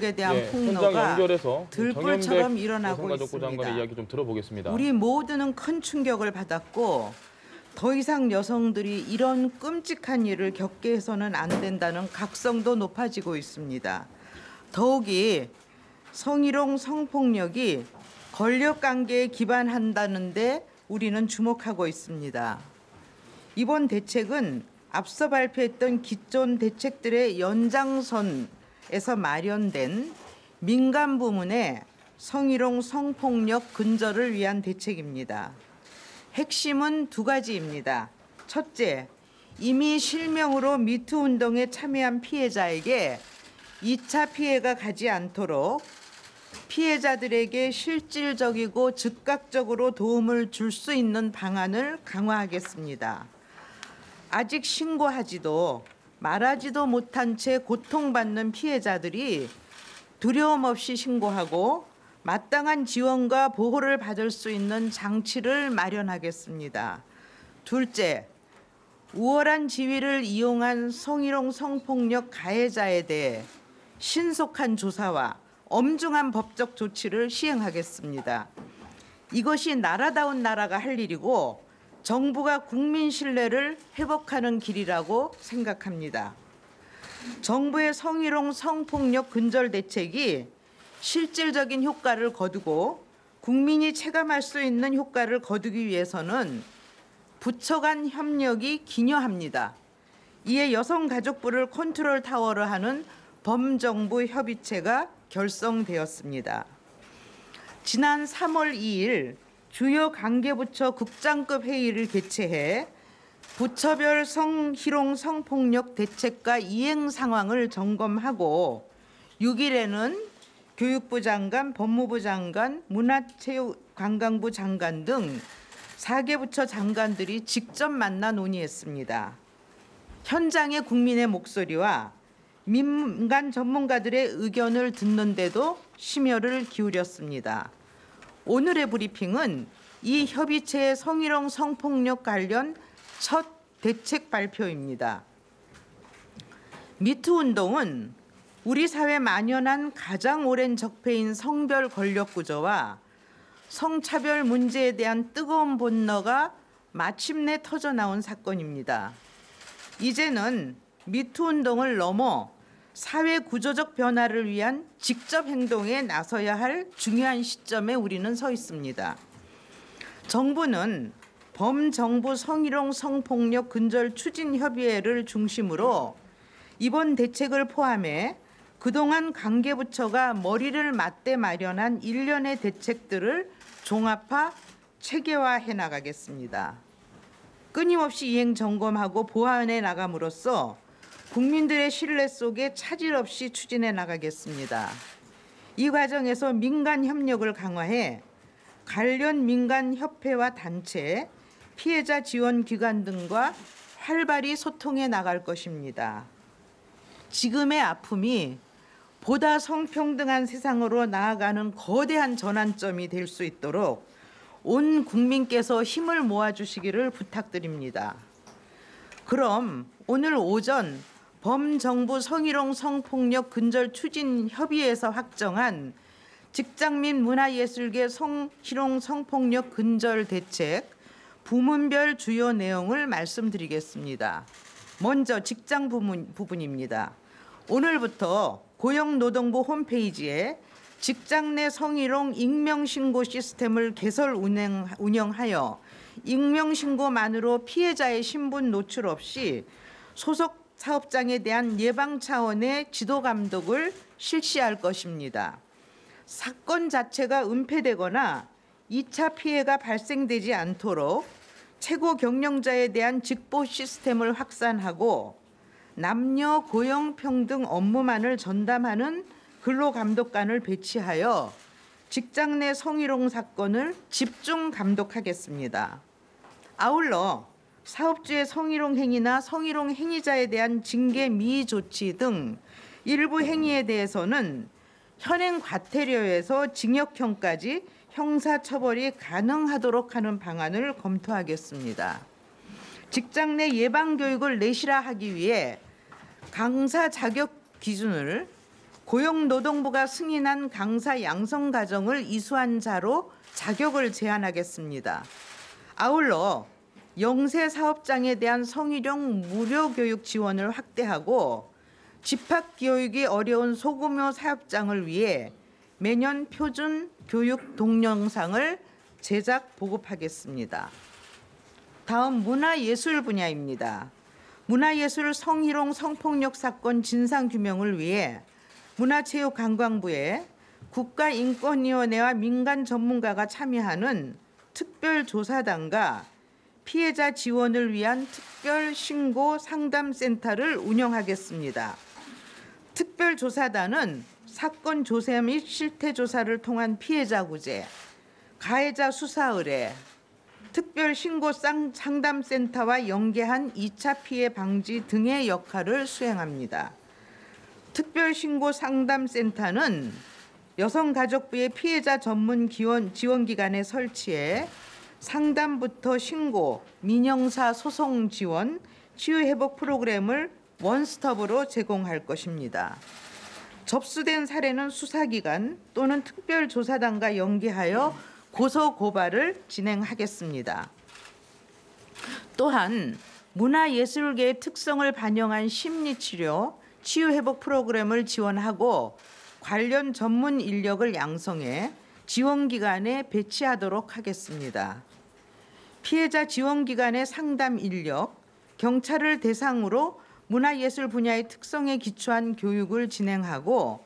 에 대한 현장 폭로가 연결해서 들불처럼 일어나고 여성가족부 장관의 있습니다. 이야기 좀 들어보겠습니다. 우리 모두는 큰 충격을 받았고 더 이상 여성들이 이런 끔찍한 일을 겪게 해서는 안 된다는 각성도 높아지고 있습니다. 더욱이 성희롱 성폭력이 권력관계에 기반한다는데 우리는 주목하고 있습니다. 이번 대책은 앞서 발표했던 기존 대책들의 연장선에서 마련된 민간 부문의 성희롱 성폭력 근절을 위한 대책입니다. 핵심은 두 가지입니다. 첫째, 이미 실명으로 미투 운동에 참여한 피해자에게 2차 피해가 가지 않도록 피해자들에게 실질적이고 즉각적으로 도움을 줄 수 있는 방안을 강화하겠습니다. 아직 신고하지도 말하지도 못한 채 고통받는 피해자들이 두려움 없이 신고하고 마땅한 지원과 보호를 받을 수 있는 장치를 마련하겠습니다. 둘째, 우월한 지위를 이용한 성희롱 성폭력 가해자에 대해 신속한 조사와 엄중한 법적 조치를 시행하겠습니다. 이것이 나라다운 나라가 할 일이고 정부가 국민 신뢰를 회복하는 길이라고 생각합니다. 정부의 성희롱 성폭력 근절 대책이 실질적인 효과를 거두고 국민이 체감할 수 있는 효과를 거두기 위해서는 부처 간 협력이 기여합니다. 이에 여성가족부를 컨트롤 타워로 하는 범정부 협의체가 결성되었습니다. 지난 3월 2일 주요 관계부처 국장급 회의를 개최해 부처별 성희롱 성폭력 대책과 이행 상황을 점검하고 6일에는 교육부 장관, 법무부 장관, 문화체육관광부 장관 등 4개 부처 장관들이 직접 만나 논의했습니다. 현장의 국민의 목소리와 민간 전문가들의 의견을 듣는데도 심혈을 기울였습니다. 오늘의 브리핑은 이 협의체의 성희롱 성폭력 관련 첫 대책 발표입니다. 미투 운동은 우리 사회에 만연한 가장 오랜 적폐인 성별 권력 구조와 성차별 문제에 대한 뜨거운 분노가 마침내 터져나온 사건입니다. 이제는 미투 운동을 넘어 사회 구조적 변화를 위한 직접 행동에 나서야 할 중요한 시점에 우리는 서 있습니다. 정부는 범정부 성희롱 성폭력 근절 추진 협의회를 중심으로 이번 대책을 포함해 그동안 관계부처가 머리를 맞대 마련한 일련의 대책들을 종합화 체계화해 나가겠습니다. 끊임없이 이행 점검하고 보완해 나감으로써 국민들의 신뢰 속에 차질 없이 추진해 나가겠습니다. 이 과정에서 민간 협력을 강화해 관련 민간 협회와 단체, 피해자 지원 기관 등과 활발히 소통해 나갈 것입니다. 지금의 아픔이 보다 성평등한 세상으로 나아가는 거대한 전환점이 될 수 있도록 온 국민께서 힘을 모아주시기를 부탁드립니다. 그럼 오늘 오전 범정부 성희롱 성폭력 근절 추진 협의회에서 확정한 직장 및 문화예술계 성희롱 성폭력 근절 대책 부문별 주요 내용을 말씀드리겠습니다. 먼저 직장 부분입니다. 오늘부터 고용노동부 홈페이지에 직장 내 성희롱 익명신고 시스템을 개설 운영하여 익명신고만으로 피해자의 신분 노출 없이 소속 사업장에 대한 예방 차원의 지도 감독을 실시할 것입니다. 사건 자체가 은폐되거나 2차 피해가 발생되지 않도록 최고 경영자에 대한 직보 시스템을 확산하고 남녀 고용 평등 업무만을 전담하는 근로감독관을 배치하여 직장 내 성희롱 사건을 집중 감독하겠습니다. 아울러 사업주의 성희롱 행위나 성희롱 행위자에 대한 징계 미의 조치 등 일부 행위에 대해서는 현행 과태료에서 징역형까지 형사처벌이 가능하도록 하는 방안을 검토하겠습니다. 직장 내 예방교육을 내실화하기 위해 강사 자격 기준을 고용노동부가 승인한 강사 양성 과정을 이수한 자로 자격을 제한하겠습니다. 아울러 영세 사업장에 대한 성희롱 무료 교육 지원을 확대하고 집합 교육이 어려운 소규모 사업장을 위해 매년 표준 교육 동영상을 제작 보급하겠습니다. 다음 문화예술 분야입니다. 문화예술 성희롱 성폭력 사건 진상규명을 위해 문화체육관광부에 국가인권위원회와 민간 전문가가 참여하는 특별조사단과 피해자 지원을 위한 특별신고 상담센터를 운영하겠습니다. 특별조사단은 사건 조사 및 실태조사를 통한 피해자 구제, 가해자 수사 의뢰, 특별신고 상담센터와 연계한 2차 피해 방지 등의 역할을 수행합니다. 특별신고 상담센터는 여성가족부의 피해자 전문 지원기관에 설치해 상담부터 신고, 민형사 소송 지원, 치유회복 프로그램을 원스톱으로 제공할 것입니다. 접수된 사례는 수사기관 또는 특별조사단과 연계하여 고소고발을 진행하겠습니다. 또한 문화예술계의 특성을 반영한 심리치료, 치유회복 프로그램을 지원하고 관련 전문 인력을 양성해 지원기관에 배치하도록 하겠습니다. 피해자 지원기관의 상담 인력, 경찰을 대상으로 문화예술 분야의 특성에 기초한 교육을 진행하고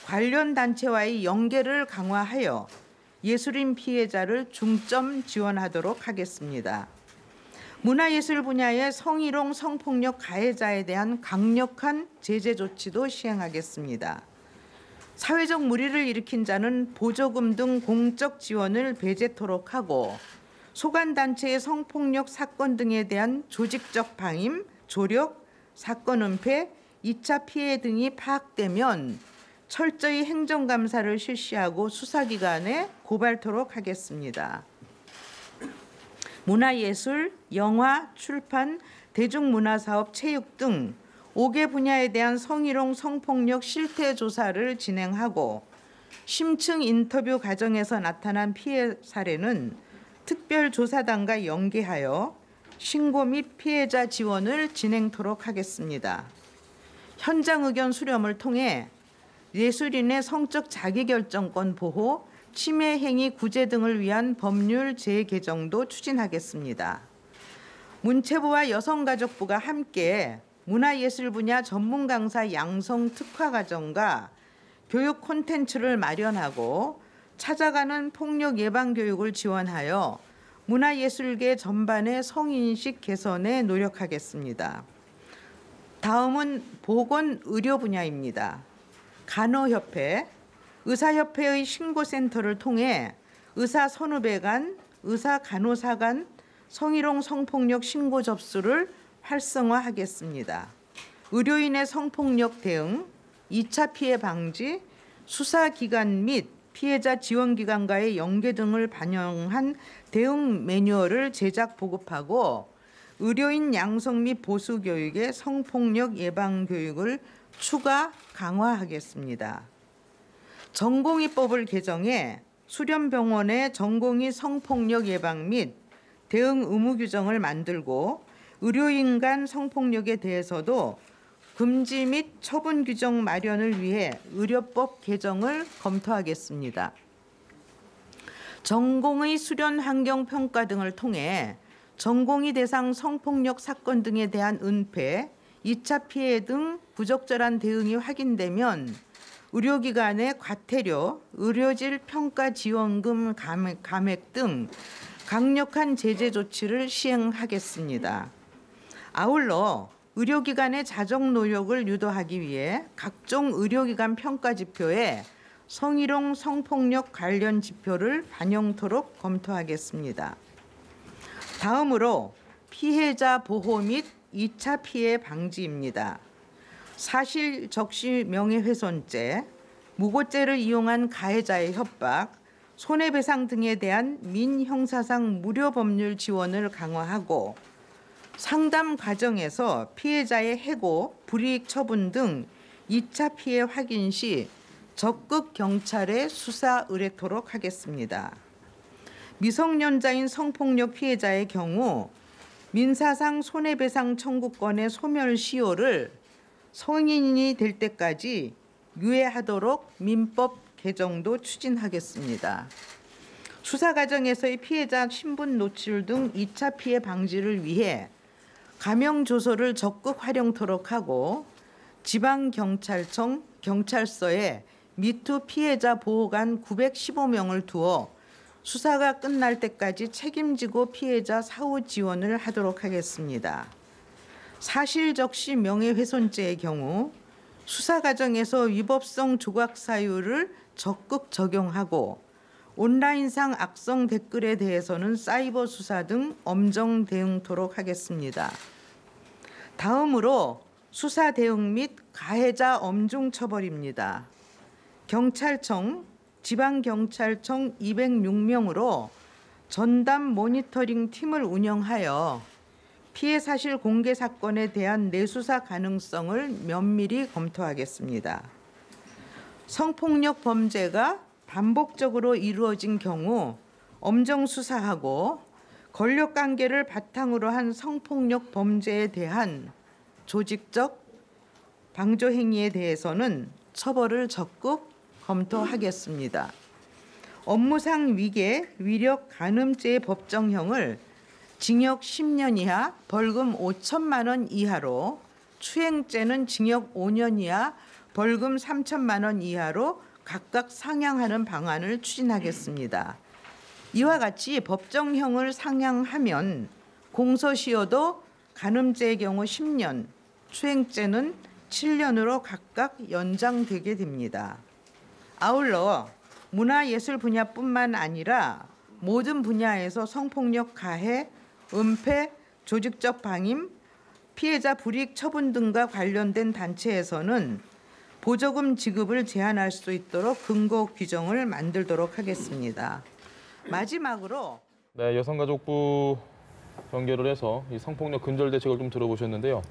관련 단체와의 연계를 강화하여 예술인 피해자를 중점 지원하도록 하겠습니다. 문화예술 분야의 성희롱, 성폭력 가해자에 대한 강력한 제재 조치도 시행하겠습니다. 사회적 물의를 일으킨 자는 보조금 등 공적 지원을 배제토록 하고 소관단체의 성폭력 사건 등에 대한 조직적 방임, 조력, 사건 은폐, 2차 피해 등이 파악되면 철저히 행정감사를 실시하고 수사기관에 고발토록 하겠습니다. 문화예술, 영화, 출판, 대중문화사업, 체육 등 5개 분야에 대한 성희롱, 성폭력 실태 조사를 진행하고 심층 인터뷰 과정에서 나타난 피해 사례는 특별조사단과 연계하여 신고 및 피해자 지원을 진행토록 하겠습니다. 현장 의견 수렴을 통해 예술인의 성적 자기결정권 보호, 침해 행위 구제 등을 위한 법률 재개정도 추진하겠습니다. 문체부와 여성가족부가 함께 문화예술 분야 전문 강사 양성 특화 과정과 교육 콘텐츠를 마련하고 찾아가는 폭력 예방 교육을 지원하여 문화예술계 전반의 성인식 개선에 노력하겠습니다. 다음은 보건의료 분야입니다. 간호협회, 의사협회의 신고센터를 통해 의사 선후배 간, 의사 간호사 간 성희롱 성폭력 신고 접수를 활성화하겠습니다. 의료인의 성폭력 대응, 2차 피해 방지, 수사기관 및 피해자 지원기관과의 연계 등을 반영한 대응 매뉴얼을 제작 보급하고 의료인 양성 및 보수 교육의 성폭력 예방 교육을 추가 강화하겠습니다. 전공의법을 개정해 수련병원의 전공의 성폭력 예방 및 대응 의무 규정을 만들고 의료인 간 성폭력에 대해서도 금지 및 처분 규정 마련을 위해 의료법 개정을 검토하겠습니다. 전공의 수련 환경 평가 등을 통해 전공의 대상 성폭력 사건 등에 대한 은폐, 2차 피해 등 부적절한 대응이 확인되면 의료기관의 과태료, 의료질 평가 지원금 감액 등 강력한 제재 조치를 시행하겠습니다. 아울러 의료기관의 자정 노력을 유도하기 위해 각종 의료기관 평가 지표에 성희롱, 성폭력 관련 지표를 반영토록 검토하겠습니다. 다음으로 피해자 보호 및 2차 피해 방지입니다. 사실 적시 명예훼손죄, 무고죄를 이용한 가해자의 협박, 손해배상 등에 대한 민형사상 무료 법률 지원을 강화하고 상담 과정에서 피해자의 해고, 불이익 처분 등 2차 피해 확인 시 적극 경찰에 수사 의뢰토록 하겠습니다. 미성년자인 성폭력 피해자의 경우 민사상 손해배상 청구권의 소멸시효를 성인이 될 때까지 유예하도록 민법 개정도 추진하겠습니다. 수사 과정에서의 피해자 신분 노출 등 2차 피해 방지를 위해 가명조서를 적극 활용토록 하고 지방경찰청, 경찰서에 미투 피해자 보호관 915명을 두어 수사가 끝날 때까지 책임지고 피해자 사후 지원을 하도록 하겠습니다. 사실적시 명예훼손죄의 경우 수사 과정에서 위법성 조각 사유를 적극 적용하고 온라인상 악성 댓글에 대해서는 사이버 수사 등 엄정 대응토록 하겠습니다. 다음으로 수사 대응 및 가해자 엄중 처벌입니다. 경찰청, 지방경찰청 206명으로 전담 모니터링 팀을 운영하여 피해 사실 공개 사건에 대한 내수사 가능성을 면밀히 검토하겠습니다. 성폭력 범죄가 반복적으로 이루어진 경우 엄정 수사하고 권력 관계를 바탕으로 한 성폭력 범죄에 대한 조직적 방조 행위에 대해서는 처벌을 적극 검토하겠습니다. 업무상 위계, 위력 간음죄의 법정형을 징역 10년 이하, 벌금 5천만 원 이하로, 추행죄는 징역 5년 이하, 벌금 3천만 원 이하로 각각 상향하는 방안을 추진하겠습니다. 이와 같이 법정형을 상향하면 공소시효도 간음죄의 경우 10년, 추행죄는 7년으로 각각 연장되게 됩니다. 아울러 문화예술 분야뿐만 아니라 모든 분야에서 성폭력 가해, 은폐, 조직적 방임, 피해자 불이익 처분 등과 관련된 단체에서는 보조금 지급을 제한할 수 있도록 근거 규정을 만들도록 하겠습니다. 마지막으로 네, 여성가족부 연결을 해서 이 성폭력 근절 대책을 좀 들어보셨는데요.